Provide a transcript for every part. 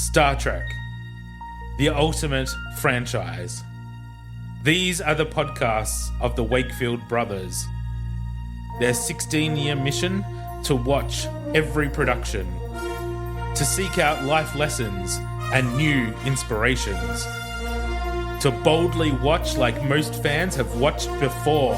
Star Trek, the ultimate franchise. These are the podcasts of the Wakefield brothers. Their 16-year mission to watch every production, to seek out life lessons and new inspirations, to boldly watch like most fans have watched before.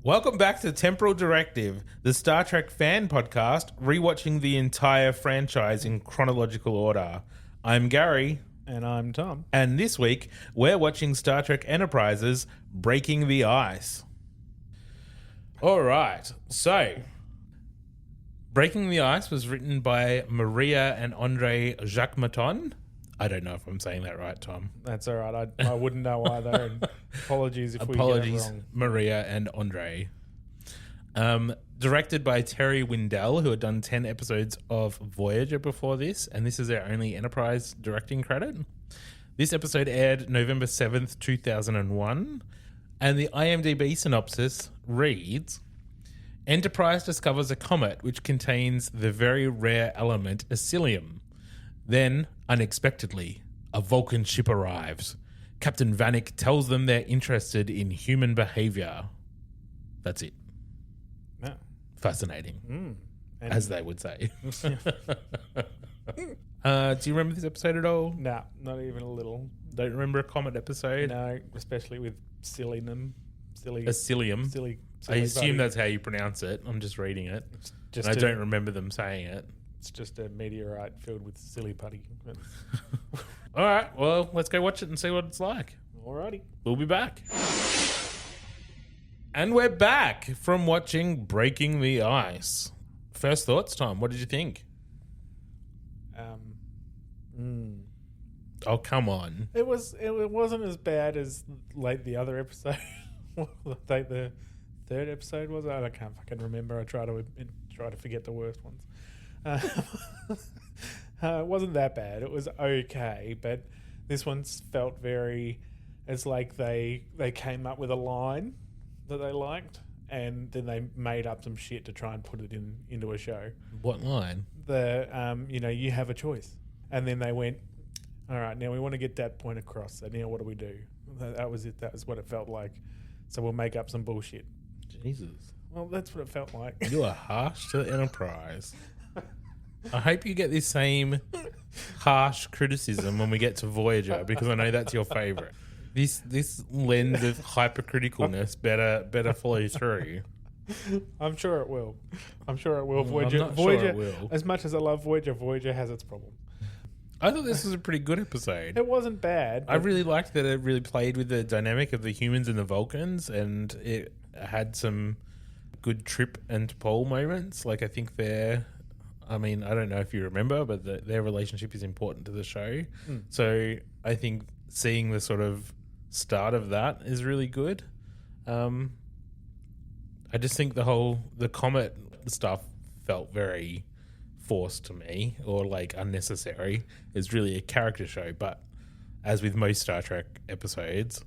Welcome back to Temporal Directive, the Star Trek fan podcast, rewatching the entire franchise in chronological order. I'm Gary. And I'm Tom. And this week, we're watching Star Trek Enterprise's Breaking the Ice. All right, so Breaking the Ice was written by Maria and Andre Jacquemetton. I don't know if I'm saying that right, Tom. That's all right. I wouldn't know either. And apologies if we get it wrong. Maria and Andre. Directed by Terry Windell, who had done 10 episodes of Voyager before this, and this is their only Enterprise directing credit. This episode aired November 7th, 2001, and the IMDb synopsis reads, Enterprise discovers a comet which contains the very rare element eisilium. Then, unexpectedly, a Vulcan ship arrives. Captain Vanik tells them they're interested in human behavior. That's it. No. Fascinating, as they would say. Do you remember this episode at all? No, not even a little. Don't remember a comet episode? No, especially with eisilium. Eisilium. Silly I assume buddy. that's how you pronounce it. I'm just reading it. Just I don't remember them saying it. It's just a meteorite filled with silly putty. All right, well, let's go watch it and see what it's like. Alrighty. We'll be back. And we're back from watching Breaking the Ice. First thoughts, Tom. What did you think? Oh, come on. It wasn't as bad as like the other episode. Like the third episode was. I can't fucking remember. I try to forget the worst ones. It wasn't that bad. It was okay, but this one felt very. It's like they came up with a line that they liked, and then they made up some shit to try and put it into a show. What line? You have a choice, and then they went, all right, now we want to get that point across. So now what do we do? That was it. That was what it felt like. So we'll make up some bullshit. Jesus. Well, that's what it felt like. You are harsh to the Enterprise. I hope you get this same harsh criticism when we get to Voyager, because I know that's your favourite. This lens of hypercriticalness better follow through. I'm sure it will. Voyager, I'm not sure it will. As much as I love Voyager, Voyager has its problem. I thought this was a pretty good episode. It wasn't bad. I really liked that it really played with the dynamic of the humans and the Vulcans, and it had some good Trip and Paul moments. Like, I think I don't know if you remember, but their relationship is important to the show. So I think seeing the sort of start of that is really good. I just think the comet stuff felt very forced to me, or like unnecessary. It's really a character show, but as with most Star Trek episodes,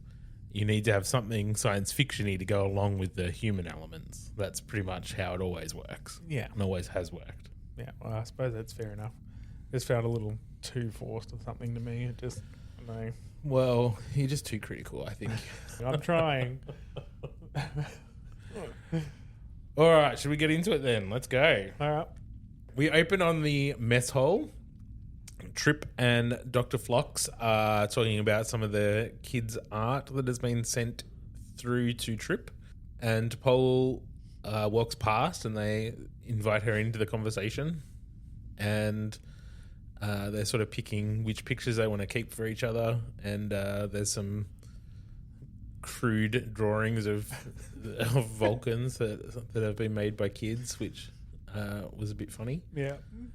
you need to have something science fiction-y to go along with the human elements. That's pretty much how it always works. Yeah. And always has worked. Yeah, well, I suppose that's fair enough. This felt a little too forced or something to me. It just, I don't know. Well, you're just too critical, I think. I'm trying. All right, should we get into it then? Let's go. All right. We open on the mess hall. Trip and Dr. Phlox are talking about some of the kids' art that has been sent through to Trip. And Paul walks past and they invite her into the conversation. And they're sort of picking which pictures they want to keep for each other. And there's some crude drawings of Vulcans that have been made by kids, which was a bit funny. Yeah,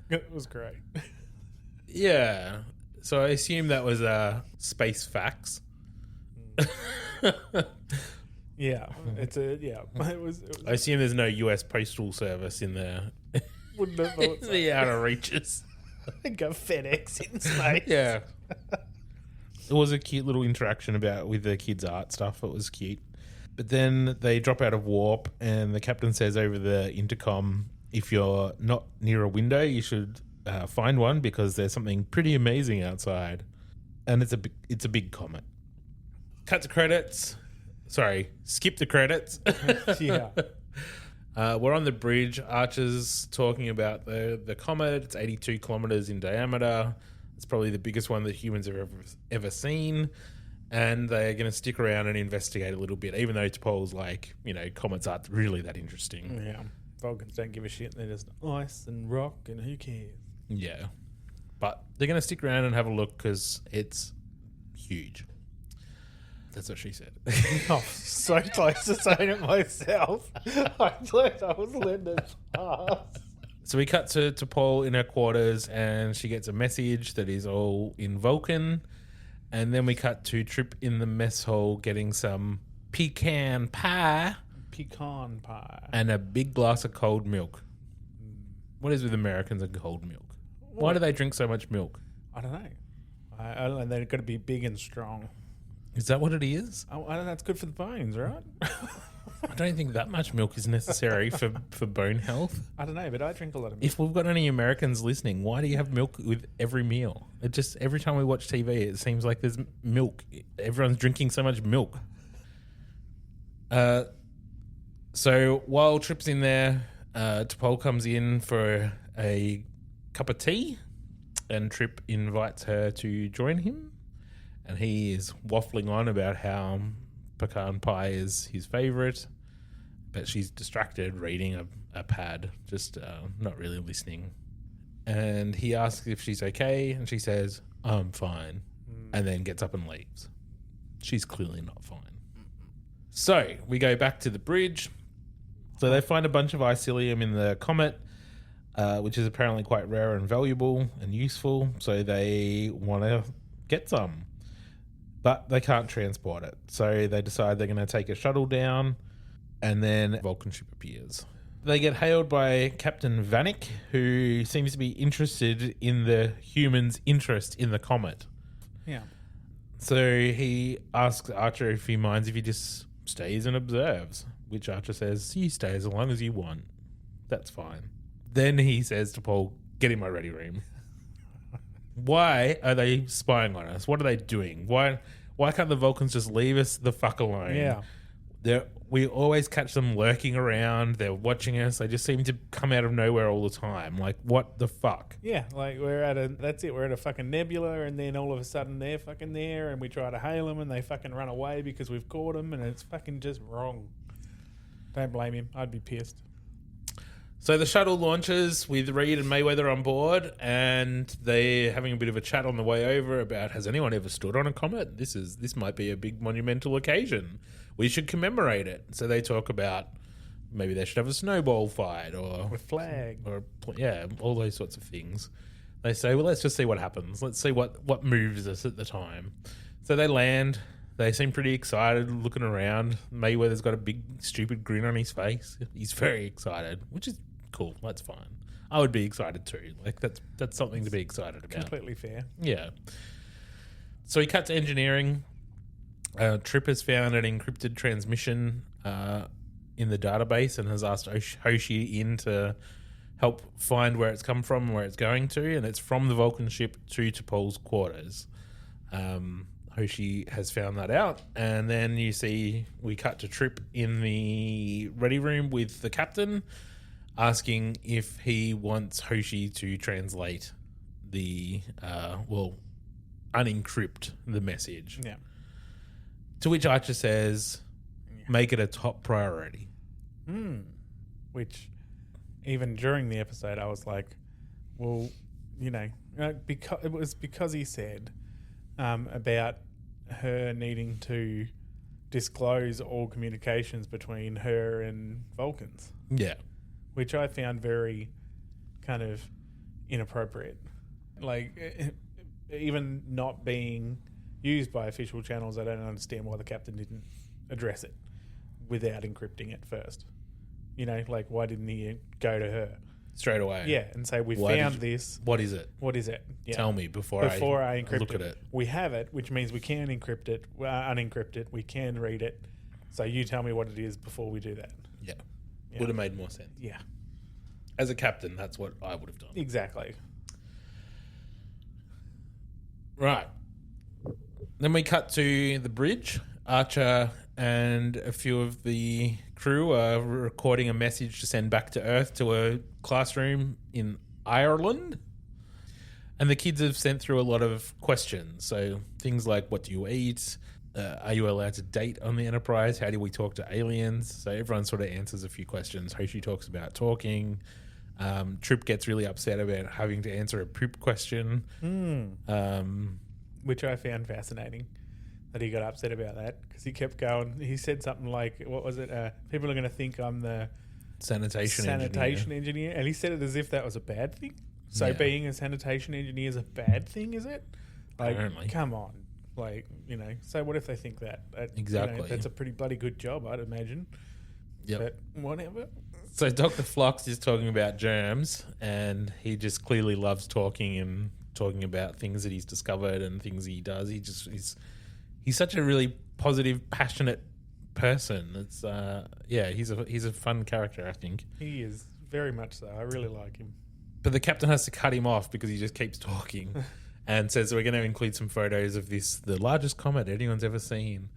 it was great. Yeah. So I assume that was space fax. Yeah, It was. I assume there's no US Postal Service in there. Wouldn't have thought so. The outer reaches. Got FedEx in space. Yeah. It was a cute little interaction with the kids' art stuff. It was cute. But then they drop out of warp, and the captain says over the intercom, if you're not near a window, you should find one because there's something pretty amazing outside. And it's a big comet. Cut to credits. Sorry, skip the credits. Yeah. We're on the bridge. Archer's talking about the comet. It's 82 kilometers in diameter. It's probably the biggest one that humans have ever seen. And they're going to stick around and investigate a little bit, even though T'Pol's like, comets aren't really that interesting. Yeah. Vulcans don't give a shit. They're just ice and rock and who cares? Yeah. But they're going to stick around and have a look because it's huge. That's what she said. Oh, so close to saying it myself. I thought I was letting it pass. So we cut to T'Pol in her quarters, and she gets a message that is all in Vulcan. And then we cut to Trip in the mess hall getting some pecan pie. Pecan pie. And a big glass of cold milk. What is with Americans and cold milk? Why do they drink so much milk? I don't know. I don't know. They've got to be big and strong. Is that what it is? I don't know. It's good for the bones, right? I don't think that much milk is necessary for bone health. I don't know, but I drink a lot of milk. If we've got any Americans listening, why do you have milk with every meal? It just every time we watch TV, it seems like there's milk. Everyone's drinking so much milk. So while Trip's in there, T'Pol comes in for a cup of tea, and Trip invites her to join him. And he is waffling on about how pecan pie is his favourite, but she's distracted reading a pad, just not really listening. And he asks if she's okay, and she says, I'm fine, and then gets up and leaves. She's clearly not fine. So we go back to the bridge. So they find a bunch of eisilium in the comet, which is apparently quite rare and valuable and useful, so they want to get some. But they can't transport it. So they decide they're going to take a shuttle down, and then a Vulcan ship appears. They get hailed by Captain Vanik, who seems to be interested in the humans' interest in the comet. Yeah. So he asks Archer if he minds if he just stays and observes, which Archer says, you stay as long as you want. That's fine. Then he says to Paul, get in my ready room. Why are they spying on us? What are they doing? Why can't the Vulcans just leave us the fuck alone? Yeah. We always catch them lurking around. They're watching us. They just seem to come out of nowhere all the time. Like, what the fuck? Yeah, like we're at a fucking nebula, and then all of a sudden they're fucking there, and we try to hail them, and they fucking run away because we've caught them, and it's fucking just wrong. Don't blame him. I'd be pissed. So the shuttle launches with Reed and Mayweather on board, and they're having a bit of a chat on the way over about, has anyone ever stood on a comet? This might be a big monumental occasion. We should commemorate it. So they talk about maybe they should have a snowball fight or A flag. or all those sorts of things. They say, well, let's just see what happens. Let's see what moves us at the time. So they land. They seem pretty excited, looking around. Mayweather's got a big, stupid grin on his face. He's very excited, which is cool. That's fine. I would be excited too. Like that's something to be excited about. Completely fair. Yeah. So he cut to engineering. Trip has found an encrypted transmission in the database and has asked Hoshi in to help find where it's come from and where it's going to, and it's from the Vulcan ship to T'Pol's quarters. Hoshi has found that out, and then we cut to Trip in the ready room with the captain, asking if he wants Hoshi to translate unencrypt the message. Yeah. To which Archer says, make it a top priority. Which, even during the episode, I was like, well, because he said about her needing to disclose all communications between her and Vulcans. Yeah. Which I found very kind of inappropriate. Like, even not being used by official channels, I don't understand why the captain didn't address it without encrypting it first. Like, why didn't he go to her? straight away. Yeah, and say, we found this. What is it? What is it? Yeah. Tell me before I encrypt look it. at it. We have it, which means we can encrypt it, unencrypt it. We can read it. So you tell me what it is before we do that. Yeah. Would have made more sense. Yeah. As a captain, that's what I would have done. Exactly. Right. Then we cut to the bridge. Archer and a few of the crew are recording a message to send back to Earth to a classroom in Ireland. And the kids have sent through a lot of questions. So things like, what do you eat? Are you allowed to date on the Enterprise? How do we talk to aliens? So everyone sort of answers a few questions. Hoshi talks about talking. Trip gets really upset about having to answer a poop question. Which I found fascinating, that he got upset about that, because he kept going. He said something like, what was it? People are going to think I'm the sanitation engineer. And he said it as if that was a bad thing. So being a sanitation engineer is a bad thing, is it? Like, apparently. Come on. Like, so what if they think that? Exactly. That's a pretty bloody good job, I'd imagine. Yep. But whatever. So Dr. Phlox is talking about germs, and he just clearly loves talking and talking about things that he's discovered and things he does. He's such a really positive, passionate person. It's he's a fun character, I think. He is, very much so. I really like him. But the captain has to cut him off because he just keeps talking and says we're going to include some photos of the largest comet anyone's ever seen.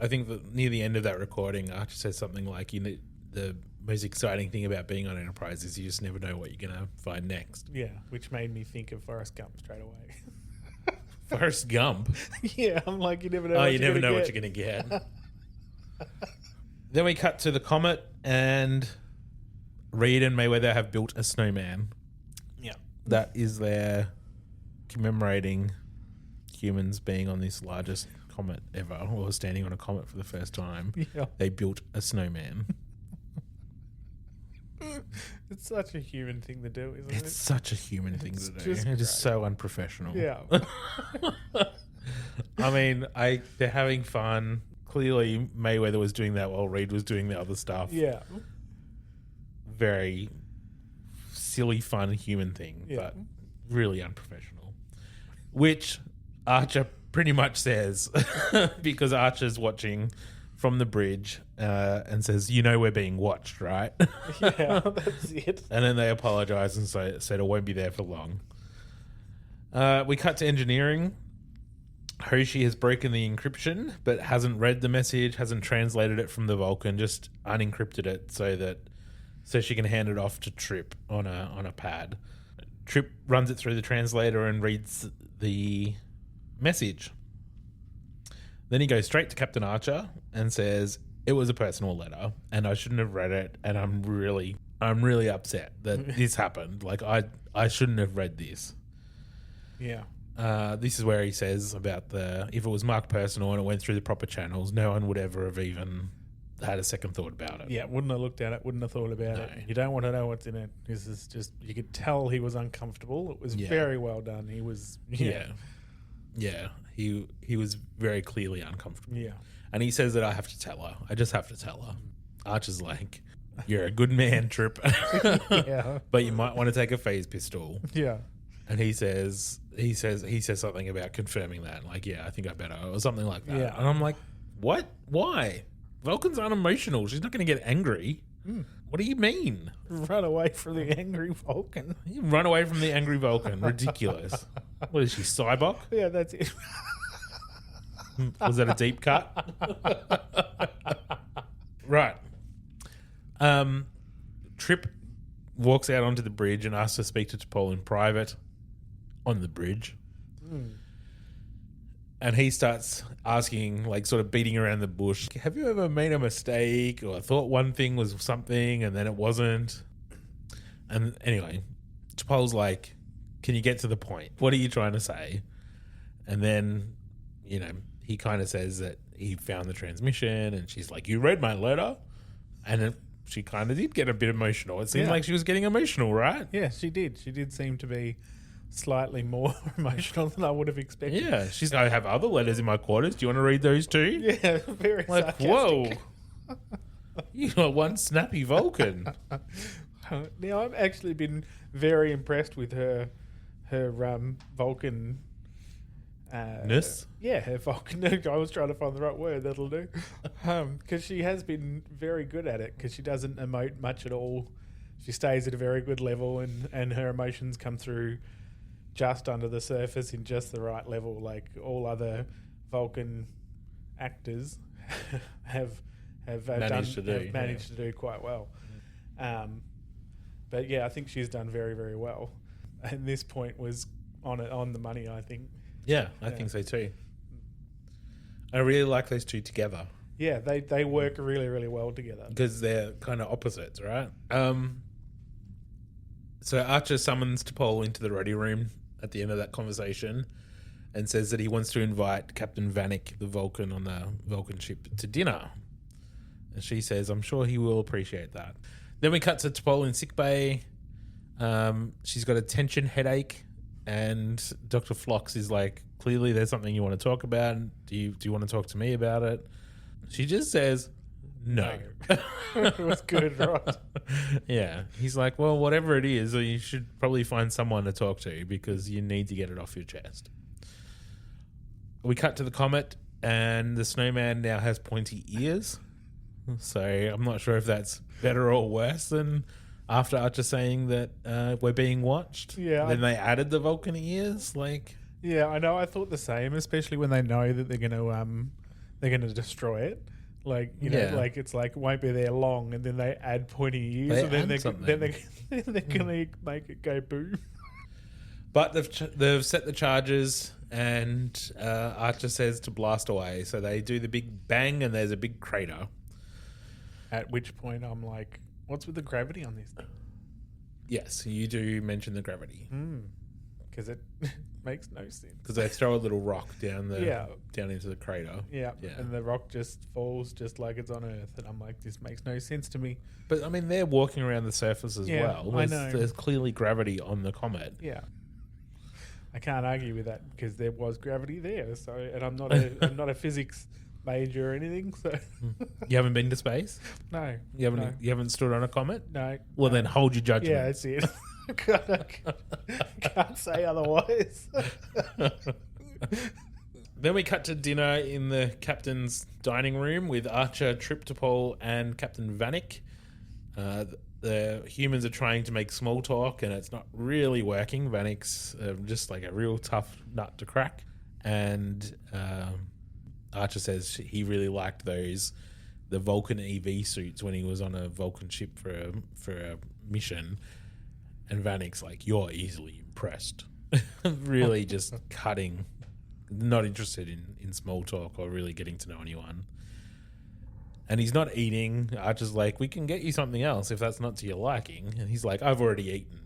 I think that near the end of that recording, Archer says something like, the most exciting thing about being on Enterprise is you just never know what you're going to find next. Yeah, which made me think of Forrest Gump straight away. Forrest Gump? Yeah, I'm like, you never know what you're going to get. Then we cut to the comet, and Reed and Mayweather have built a snowman. Yeah. That is their commemorating humans being on this largest comet ever, or standing on a comet for the first time. Yeah. They built a snowman. It's such a human thing to do, isn't it? It's such a human thing to do. It is so unprofessional. Yeah. I mean, they're having fun. Clearly, Mayweather was doing that while Reed was doing the other stuff. Yeah. Very silly, fun human thing, but really unprofessional. Which Archer pretty much says, because Archer's watching from the bridge and says, we're being watched, right? Yeah, that's it. And then they apologise and said it won't be there for long. We cut to engineering. Hoshi has broken the encryption, but hasn't read the message, hasn't translated it from the Vulcan, just unencrypted it so she can hand it off to Trip on a pad. Trip runs it through the translator and reads the message. Then he goes straight to Captain Archer and says, it was a personal letter and I shouldn't have read it, and I'm really upset that this happened. Like, I shouldn't have read this. Yeah. This is where he says about if it was marked personal and it went through the proper channels, no one would ever have even had a second thought about it. Yeah, wouldn't have looked at it, wouldn't have thought about it. You don't want to know what's in it. This is just, you could tell he was uncomfortable. It was very well done. He was, Yeah, he was very clearly uncomfortable. Yeah. And he says that I have to tell her. I just have to tell her. Archer's like, you're a good man, Trip. Yeah. But you might want to take a phase pistol. Yeah. And he says something about confirming that. Like, yeah, I think I better, or something like that. Yeah. And I'm like, what? Why? Vulcan's unemotional. She's not going to get angry. What do you mean? Run away from the angry Vulcan. You run away from the angry Vulcan. Ridiculous. What is she, Cyborg? Yeah, that's it. Was that a deep cut? Right. Trip walks out onto the bridge and asks to speak to T'Pol in private on the bridge. And he starts asking, like, sort of beating around the bush, have you ever made a mistake or thought one thing was something and then it wasn't? And anyway, T'Pol's like, can you get to the point? What are you trying to say? And then, he kind of says that he found the transmission, and she's like, you read my letter? And she kind of did get a bit emotional. It seemed like she was getting emotional, right? Yeah, she did. She did seem to be slightly more emotional than I would have expected. Yeah, she's like, I have other letters in my quarters. Do you want to read those too? Yeah, very like, sarcastic. Whoa. You are one snappy Vulcan. Now, I've actually been very impressed with her Vulcan. Yeah, her Vulcan. I was trying to find the right word. That'll do. Because she has been very good at it. Because she doesn't emote much at all. She stays at a very good level, and her emotions come through just under the surface in just the right level. Like all other Vulcan actors have managed to do quite well. But yeah, I think she's done very, very well. And this point was on the money, I think. Yeah, I think so too. I really like those two together. Yeah, they work really, really well together. Because they're kind of opposites, right? So Archer summons T'Pol into the ready room at the end of that conversation and says that he wants to invite Captain Vanik, the Vulcan on the Vulcan ship, to dinner. And she says, I'm sure he will appreciate that. Then we cut to T'Pol in sickbay. She's got a tension headache, and Dr. Phlox is like, clearly there's something you want to talk about. Do you want to talk to me about it? She just says, no. It was good, right? Yeah. He's like, well, whatever it is, you should probably find someone to talk to because you need to get it off your chest. We cut to the comet, and the snowman now has pointy ears. So I'm not sure if that's better or worse than after Archer saying that we're being watched. Yeah. Then they added the Vulcan ears. Yeah, I know. I thought the same, especially when they know that they're gonna destroy it. It's like it won't be there long, and then they add pointy ears, and then they're gonna make it go boom. But they've set the charges, and Archer says to blast away. So they do the big bang, and there's a big crater. At which point I'm like, what's with the gravity on this thing? Yes, you do mention the gravity. Because it makes no sense. Because they throw a little rock down into the crater. Yeah, and the rock just falls just like it's on Earth. And I'm like, this makes no sense to me. But, I mean, they're walking around the surface as well. I know. There's clearly gravity on the comet. Yeah. I can't argue with that because there was gravity there. So, and I'm not a physics major or anything. So you haven't been to space? No. You haven't stood on a comet? No. Well, then hold your judgment. Yeah, that's it. Can't say otherwise. Then we cut to dinner in the captain's dining room with Archer, T'Pol, and Captain Vanik. The humans are trying to make small talk, and it's not really working. Vanik's just like a real tough nut to crack. And Archer says he really liked the Vulcan EV suits when he was on a Vulcan ship for a mission. And Vanik's like, you're easily impressed. Really just cutting, not interested in small talk or really getting to know anyone. And he's not eating. Archer's like, we can get you something else if that's not to your liking. And he's like, I've already eaten.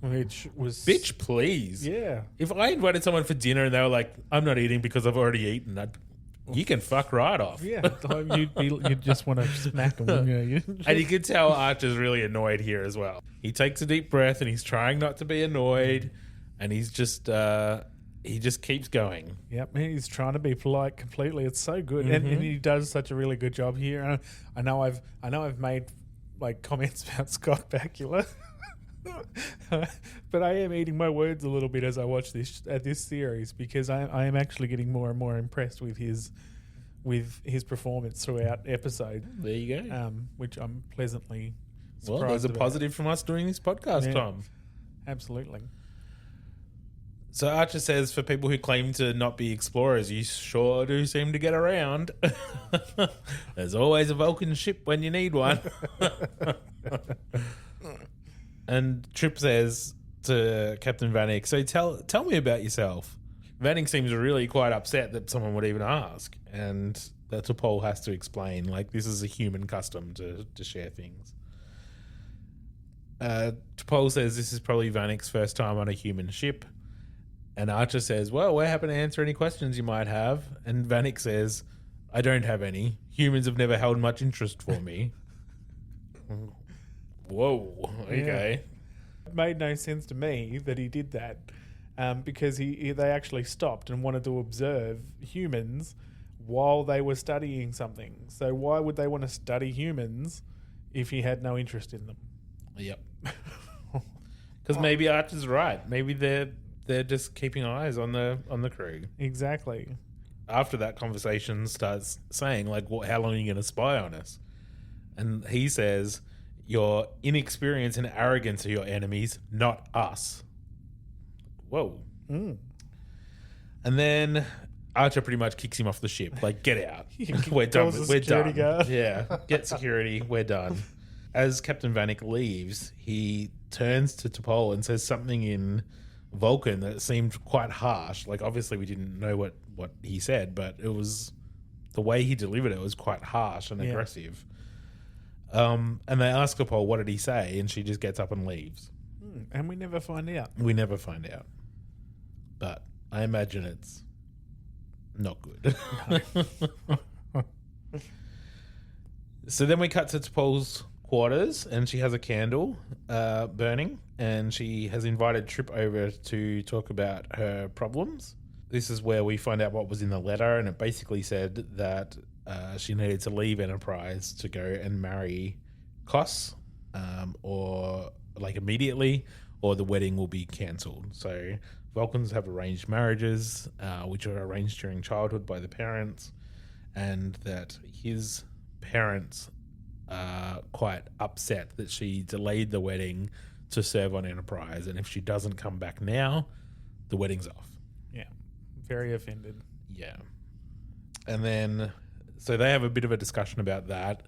Which was... Bitch, please. Yeah. If I invited someone for dinner and they were like, I'm not eating because I've already eaten, you can fuck right off. Yeah. You'd just want to smack them. And you could tell Archer's really annoyed here as well. He takes a deep breath and he's trying not to be annoyed. And he's just... he just keeps going. Yep, he's trying to be polite completely. It's so good, and he does such a really good job here. I know I've made like comments about Scott Bakula, but I am eating my words a little bit as I watch this series because I am actually getting more and more impressed with his performance throughout episode. There you go. Which I'm pleasantly surprised. Well, there's a about. positive from us doing this podcast, Tom. Absolutely. So Archer says, for people who claim to not be explorers, you sure do seem to get around. There's always a Vulcan ship when you need one. And Trip says to Captain Vanik, so tell me about yourself. Vanik seems really quite upset that someone would even ask. And that T'Pol has to explain, like, this is a human custom to share things. T'Pol says this is probably Vanik's first time on a human ship. And Archer says, well, we're happy to answer any questions you might have. And Vanik says, I don't have any. Humans have never held much interest for me. Whoa. Okay. Yeah. It made no sense to me that he did that because they actually stopped and wanted to observe humans while they were studying something. So why would they want to study humans if he had no interest in them? Yep. Because maybe Archer's right. Maybe they're just keeping eyes on the crew. Exactly. After that conversation starts saying, like, how long are you going to spy on us? And he says, your inexperience and arrogance are your enemies, not us. Whoa. Mm. And then Archer pretty much kicks him off the ship. Like, get out. We're done. Calls the We're security done. guard. Yeah. Get security. We're done. As Captain Vanik leaves, he turns to T'Pol and says something in Vulcan that seemed quite harsh. Like, obviously we didn't know what he said, but it was the way he delivered it was quite harsh and aggressive. And they ask T'Pol, what did he say? And she just gets up and leaves. And we never find out. We never find out. But I imagine it's not good. So then we cut to T'Pol's quarters, and she has a candle burning, and she has invited Trip over to talk about her problems. This is where we find out what was in the letter, and it basically said that she needed to leave Enterprise to go and marry Kos, or like immediately, or the wedding will be cancelled. So Vulcans have arranged marriages, which are arranged during childhood by the parents, and that his parents are quite upset that she delayed the wedding to serve on Enterprise, and if she doesn't come back now, the wedding's off. Yeah. Very offended. Yeah. And then so they have a bit of a discussion about that.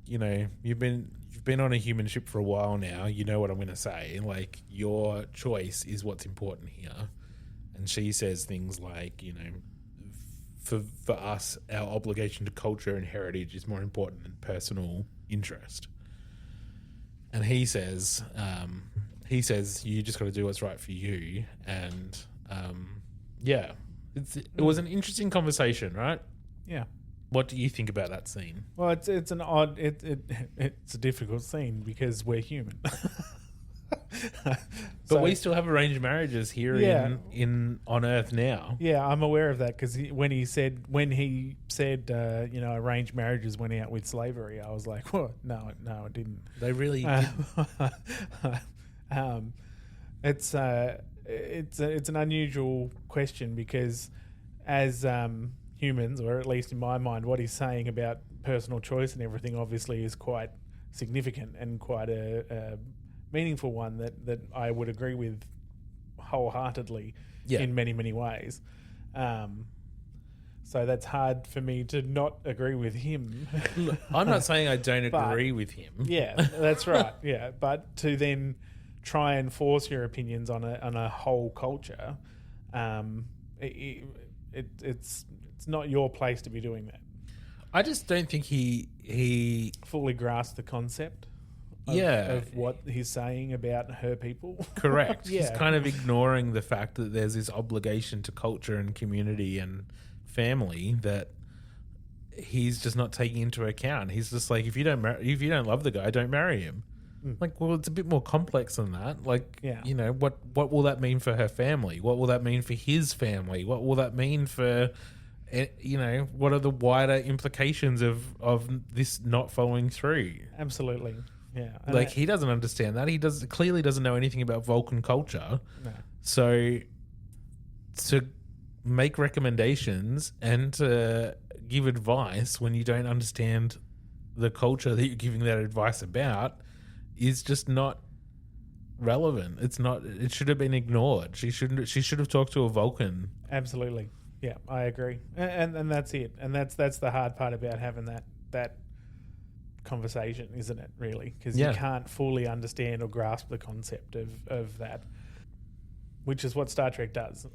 You know, you've been on a human ship for a while now. You know what I'm going to say. Like, your choice is what's important here. And she says things like, you know, for us, our obligation to culture and heritage is more important than personal interest. And he says, you just got to do what's right for you. And yeah, it was an interesting conversation, right? Yeah. What do you think about that scene? Well, it's a difficult scene because we're human. But we still have arranged marriages here in on Earth now. Yeah, I'm aware of that because when he said you know, arranged marriages went out with slavery, I was like, well, no, it didn't. They really didn't. It's an unusual question because as humans, or at least in my mind, what he's saying about personal choice and everything obviously is quite significant and quite a meaningful one that I would agree with wholeheartedly in many, many ways. So that's hard for me to not agree with him. Look, I'm not saying I don't agree with him. Yeah, that's right. Yeah, but to then try and force your opinions on a whole culture, it's not your place to be doing that. I just don't think he fully grasped the concept of what he's saying about her people. Correct. Yeah. He's kind of ignoring the fact that there's this obligation to culture and community and family that he's just not taking into account. He's just like, if you don't love the guy, don't marry him. Like, well, it's a bit more complex than that. Like, you know, what will that mean for her family? What will that mean for his family? What will that mean for, you know, what are the wider implications of this not following through? Absolutely. Yeah. Like, he doesn't understand that. He clearly doesn't know anything about Vulcan culture. No. So to make recommendations and to give advice when you don't understand the culture that you're giving that advice about is just not relevant. It should have been ignored. She should have talked to a Vulcan. Absolutely. Yeah, I agree. And that's it. And that's the hard part about having that conversation, isn't it, really? Because you can't fully understand or grasp the concept of that, which is what Star Trek does.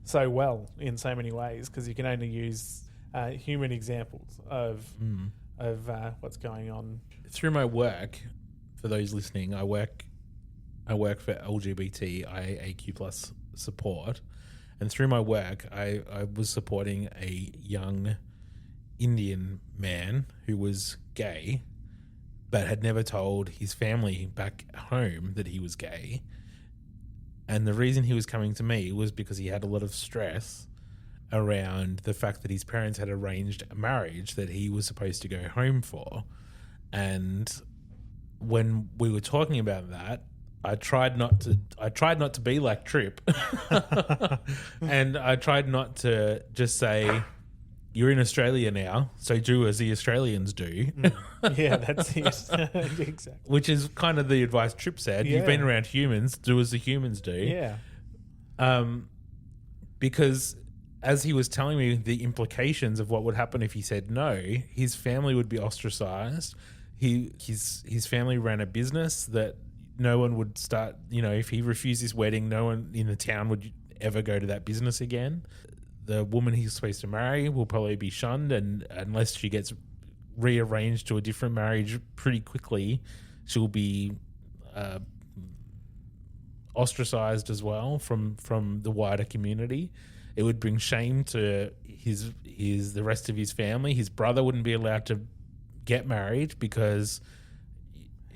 So well in so many ways, because you can only use human examples of what's going on. Through my work, for those listening, I work for LGBTIAQ plus support, and through my work, I was supporting a young Indian man who was gay, but had never told his family back home that he was gay. And the reason he was coming to me was because he had a lot of stress around the fact that his parents had arranged a marriage that he was supposed to go home for. And when we were talking about that, I tried not to be like Trip, and I tried not to just say, "You're in Australia now, so do as the Australians do." Yeah, that's it. Exactly. Which is kind of the advice Trip said. Yeah. You've been around humans, do as the humans do. Yeah. Because as he was telling me the implications of what would happen if he said no, his family would be ostracized. His family ran a business that no one would start, if he refused his wedding, no one in the town would ever go to that business again. The woman he's supposed to marry will probably be shunned, and unless she gets rearranged to a different marriage pretty quickly, she'll be ostracized as well from the wider community. It would bring shame to the rest of his family. His brother wouldn't be allowed to get married because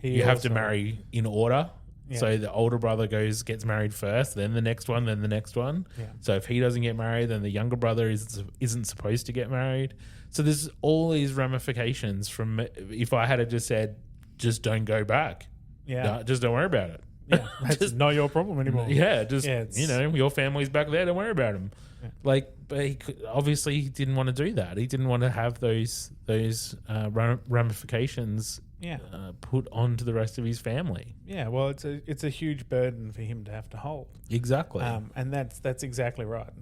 you have to marry in order. Yeah. So the older brother gets married first, then the next one, then the next one. Yeah. So if he doesn't get married, then the younger brother isn't supposed to get married. So there's all these ramifications from if I had just said, just don't go back. Yeah. Just don't worry about it. Yeah. That's not your problem anymore. Yeah, your family's back there. Don't worry about them. Yeah. But obviously he didn't want to do that. He didn't want to have those ramifications put onto the rest of his family. Yeah. Well, it's a huge burden for him to have to hold. Exactly. And that's exactly right.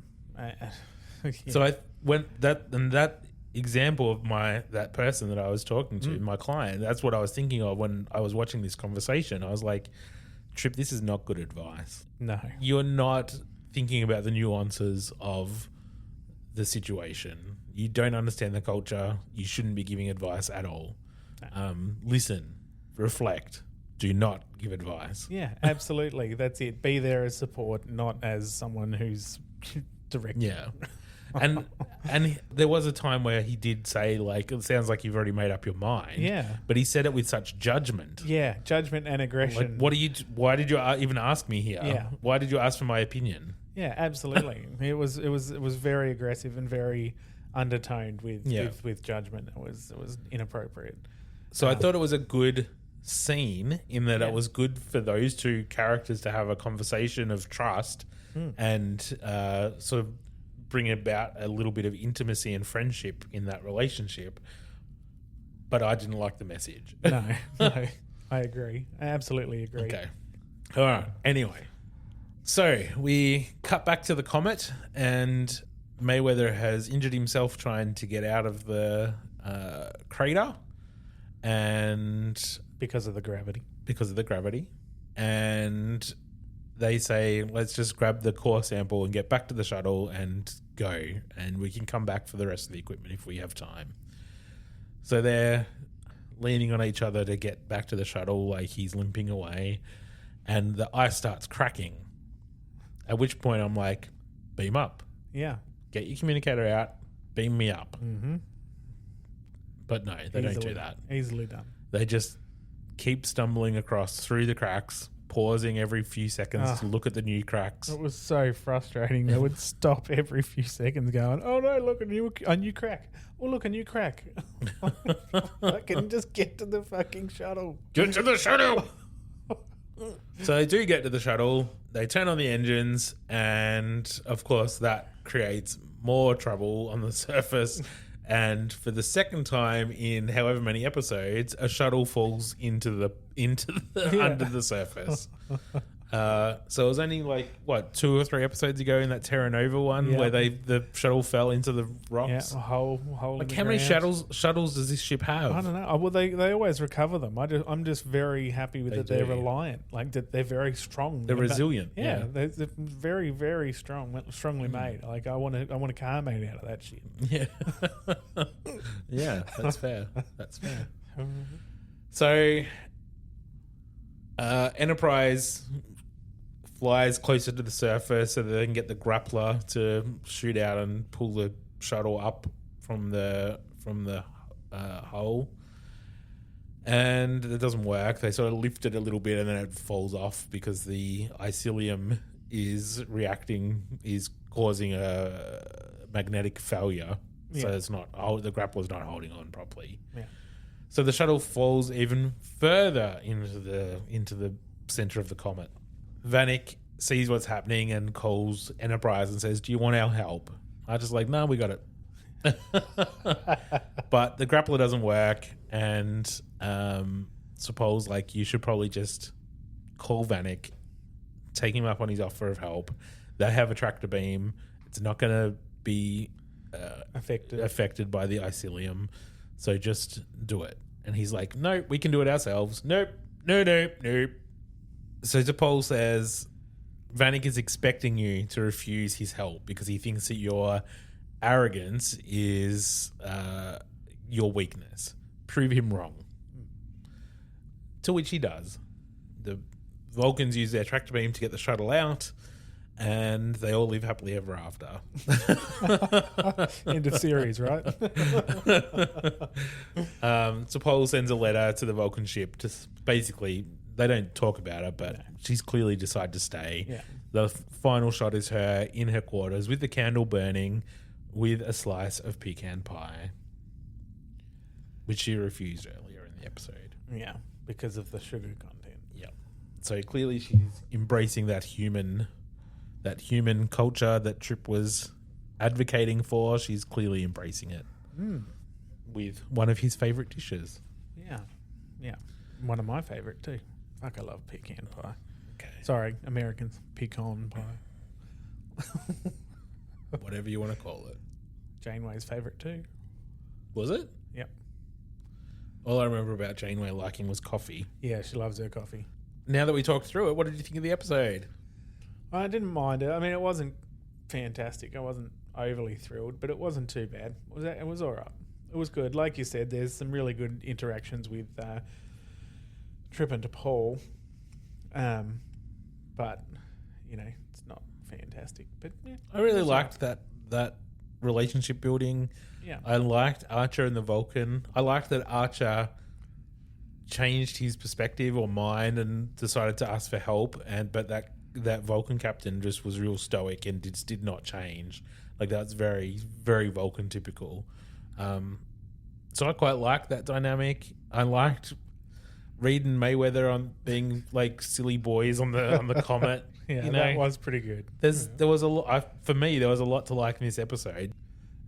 So that example of that person that I was talking to, my client, that's what I was thinking of when I was watching this conversation. I was like, Trip, this is not good advice. No. You're not thinking about the nuances of the situation. You don't understand the culture. You shouldn't be giving advice at all. No. Listen, reflect. Do not give advice. Yeah, absolutely. That's it. Be there as support, not as someone who's directing. Yeah. And there was a time where he did say, like, it sounds like you've already made up your mind. Yeah. But he said it with such judgment. Yeah, judgment and aggression. Like, why did you even ask me here? Yeah. Why did you ask for my opinion? Yeah, absolutely. It was very aggressive and very undertoned with judgment. It was inappropriate. So I thought it was a good scene in that it was good for those two characters to have a conversation of trust and sort of bring about a little bit of intimacy and friendship in that relationship. But I didn't like the message. No, I agree. I absolutely agree. Okay. All right. Anyway, so we cut back to the comet, and Mayweather has injured himself trying to get out of the crater, and Because of the gravity. And they say, let's just grab the core sample and get back to the shuttle and go, and we can come back for the rest of the equipment if we have time. So they're leaning on each other to get back to the shuttle, like he's limping away, and the ice starts cracking. At which point I'm like, beam up. Yeah. Get your communicator out, beam me up. Mm-hmm. But no, they don't do that. Easily done. They just keep stumbling across through the cracks, pausing every few seconds to look at the new cracks. It was so frustrating. They would stop every few seconds going, oh no, look, a new crack. Oh, look, a new crack. Fucking just get to the fucking shuttle. Get to the shuttle! So they do get to the shuttle, they turn on the engines, and of course that creates more trouble on the surface. And for the second time in however many episodes, a shuttle falls into the under the surface. So it was only 2 or 3 episodes ago in that Terra Nova one where the shuttle fell into the rocks. Yeah, a hole Like in how the many ground. shuttles does this ship have? I don't know. Well, they always recover them. I'm just very happy with that they're reliant. Like that they're very strong. They're resilient. Yeah, they're very, very strongly made. Like I want a car made out of that shit. Yeah. Yeah, that's fair. That's fair. So Enterprise flies closer to the surface so that they can get the grappler to shoot out and pull the shuttle up from the hole. And it doesn't work. They sort of lift it a little bit and then it falls off because the eisilium is causing a magnetic failure. So it's not the grappler's not holding on properly. Yeah. So the shuttle falls even further into the center of the comet. Vanik sees what's happening and calls Enterprise and says, "Do you want our help?" Archer's like, "No, we got it." But the grappler doesn't work, and suppose like you should probably just call Vanik, take him up on his offer of help. They have a tractor beam. It's not going to be affected by the eisilium, so just do it. And he's like, "No, we can do it ourselves." Nope. So T'Pol says, "Vanik is expecting you to refuse his help because he thinks that your arrogance is your weakness. Prove him wrong." To which he does. The Vulcans use their tractor beam to get the shuttle out, and they all live happily ever after. End of series, right? T'Pol sends a letter to the Vulcan ship. Just basically, they don't talk about it, but she's clearly decided to stay. Yeah. The final shot is her in her quarters with the candle burning, with a slice of pecan pie, which she refused earlier in the episode. Yeah, because of the sugar content. Yeah. So clearly she's embracing that human culture that Trip was advocating for. She's clearly embracing it with one of his favourite dishes. Yeah. One of my favourite too. Fuck, I love pecan pie. Okay. Sorry, Americans. Pecan pie. Whatever you want to call it. Janeway's favourite too. Was it? Yep. All I remember about Janeway liking was coffee. Yeah, she loves her coffee. Now that we talked through it, what did you think of the episode? I didn't mind it. I mean, it wasn't fantastic. I wasn't overly thrilled, but it wasn't too bad. It was all right. It was good. Like you said, there's some really good interactions with Trip and T'Pol. But, it's not fantastic. But yeah, I really liked that relationship building. Yeah. I liked Archer and the Vulcan. I liked that Archer changed his perspective or mind and decided to ask for help, but that Vulcan captain just was real stoic and did not change. Like, that's very, very Vulcan typical. So I quite liked that dynamic. I liked Reed and Mayweather on being like silly boys on the comet. Yeah, that was pretty good. There was a lot for me. There was a lot to like in this episode.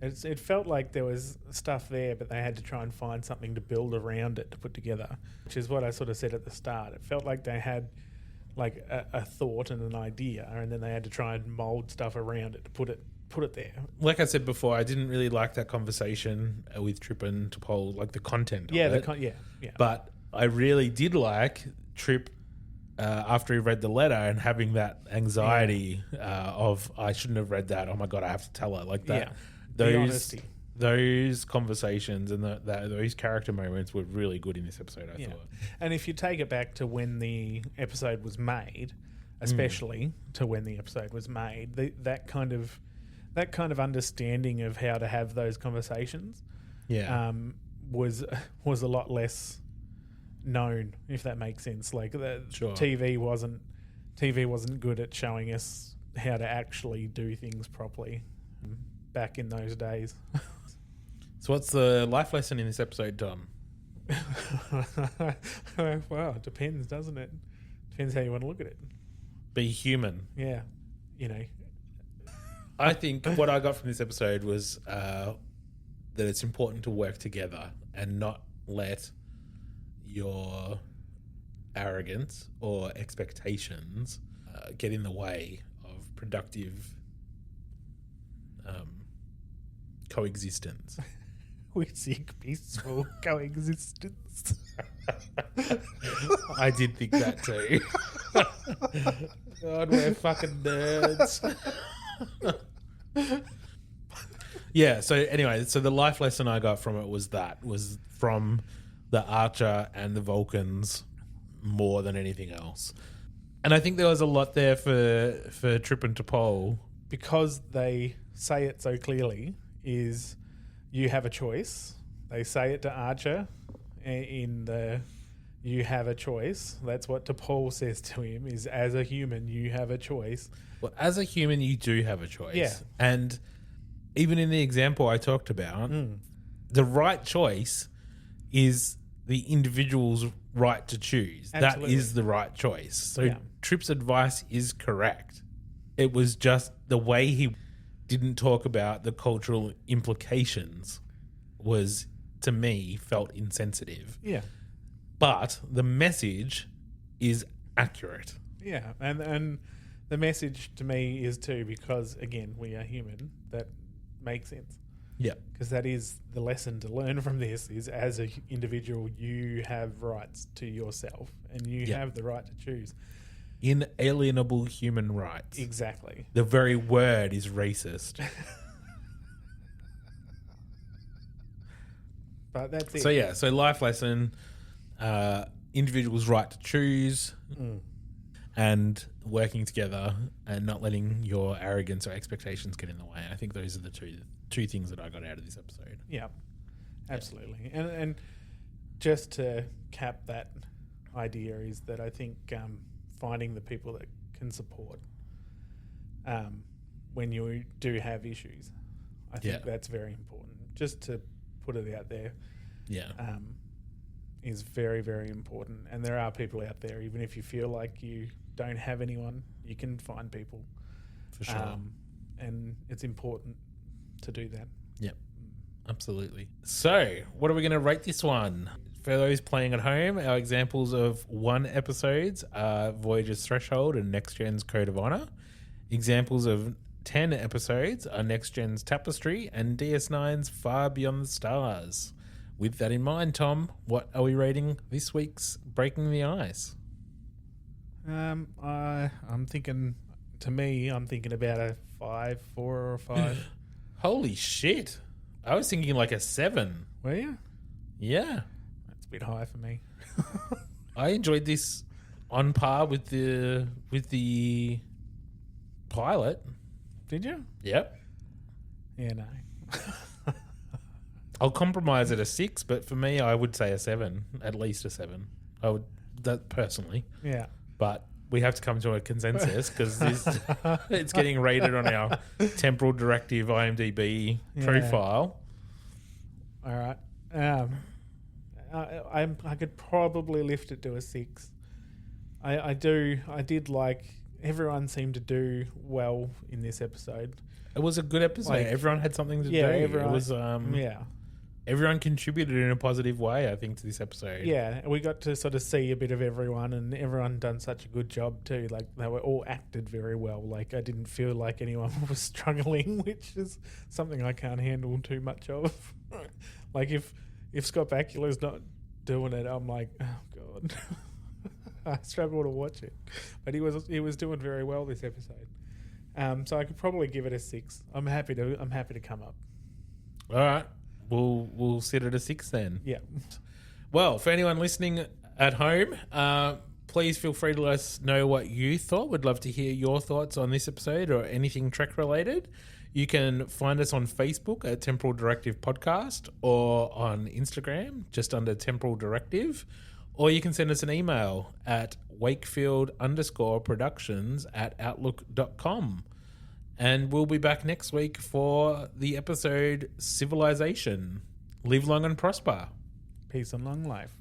It felt like there was stuff there, but they had to try and find something to build around it to put together, which is what I sort of said at the start. It felt like they had like a thought and an idea, and then they had to try and mold stuff around it to put it there. Like I said before, I didn't really like that conversation with Trip and T'Pol, like the content of it. Yeah. But I really did like Trip after he read the letter and having that anxiety of, I shouldn't have read that. Oh my God, I have to tell her like that. Yeah. The honesty. Those conversations and those character moments were really good in this episode, I thought. And if you take it back to when the episode was made, especially to when the episode was made, that kind of understanding of how to have those conversations was a lot less known, if that makes sense. Like TV wasn't good at showing us how to actually do things properly back in those days. So what's the life lesson in this episode, Tom? Well, it depends, doesn't it? Depends how you want to look at it. Be human. Yeah. I think what I got from this episode was that it's important to work together and not let your arrogance or expectations get in the way of productive coexistence. We seek peaceful coexistence. I did think that too. God, we're fucking nerds. Yeah, so anyway, so the life lesson I got from it was from the Archer and the Vulcans more than anything else. And I think there was a lot there for Trip and T'Pol. Because they say it so clearly, is you have a choice. They say it to Archer in the you have a choice. That's what T'Pol says to him, is as a human, you have a choice. Well, as a human, you do have a choice. Yeah. And even in the example I talked about, the right choice is the individual's right to choose. Absolutely. That is the right choice. So Yeah. Tripp's advice is correct. It was just the way he didn't talk about the cultural implications was, to me, felt insensitive. Yeah. But the message is accurate. Yeah. And the message to me is too, because, again, we are human, that makes sense. Yeah. Because that is the lesson to learn from this is, as an individual, you have rights to yourself and you Yeah. have the right to choose. Inalienable human rights. Exactly. The very word is racist. But that's it. So life lesson, individuals' right to choose and working together and not letting your arrogance or expectations get in the way. I think those are the two things that I got out of this episode. Yeah, absolutely. And just to cap that idea is that I think finding the people that can support when you do have issues, I think that's very important. Just to put it out there, is very, very important. And there are people out there, even if you feel like you don't have anyone, you can find people. For sure. And it's important to do that. Yep, absolutely. So, what are we going to rate this one? For those playing at home, our examples of 1 episodes are Voyager's Threshold and Next Gen's Code of Honor. Examples of 10 episodes are Next Gen's Tapestry and DS9's Far Beyond the Stars. With that in mind, Tom, what are we rating this week's Breaking the Ice? I'm thinking about a 5, 4 or 5. Holy shit. I was thinking like a 7. Were you? Yeah. That's a bit high for me. I enjoyed this on par with the pilot. Did you? Yep. Yeah, no. I'll compromise at a 6, but for me, I would say a 7, at least a 7. I would, that personally. Yeah. But we have to come to a consensus because it's getting rated on our Temporal Directive IMDb profile. All right. I could probably lift it to a 6. I did like, everyone seemed to do well in this episode. It was a good episode. Like, everyone had something to do. Everyone, it was everyone contributed in a positive way, I think, to this episode. Yeah, we got to sort of see a bit of everyone, and everyone done such a good job too. Like, they were all acted very well. Like, I didn't feel like anyone was struggling, which is something I can't handle too much of. Like, if Scott Bakula's not doing it, I'm like, oh god, I struggle to watch it. But he was doing very well this episode. So I could probably give it a 6. I'm happy to come up. All right. We'll sit at a 6 then. Yeah. Well, for anyone listening at home, please feel free to let us know what you thought. We'd love to hear your thoughts on this episode or anything Trek related. You can find us on Facebook at Temporal Directive Podcast or on Instagram just under Temporal Directive. Or you can send us an email at wakefield_productions@outlook.com. And we'll be back next week for the episode Civilization. Live long and prosper. Peace and long life.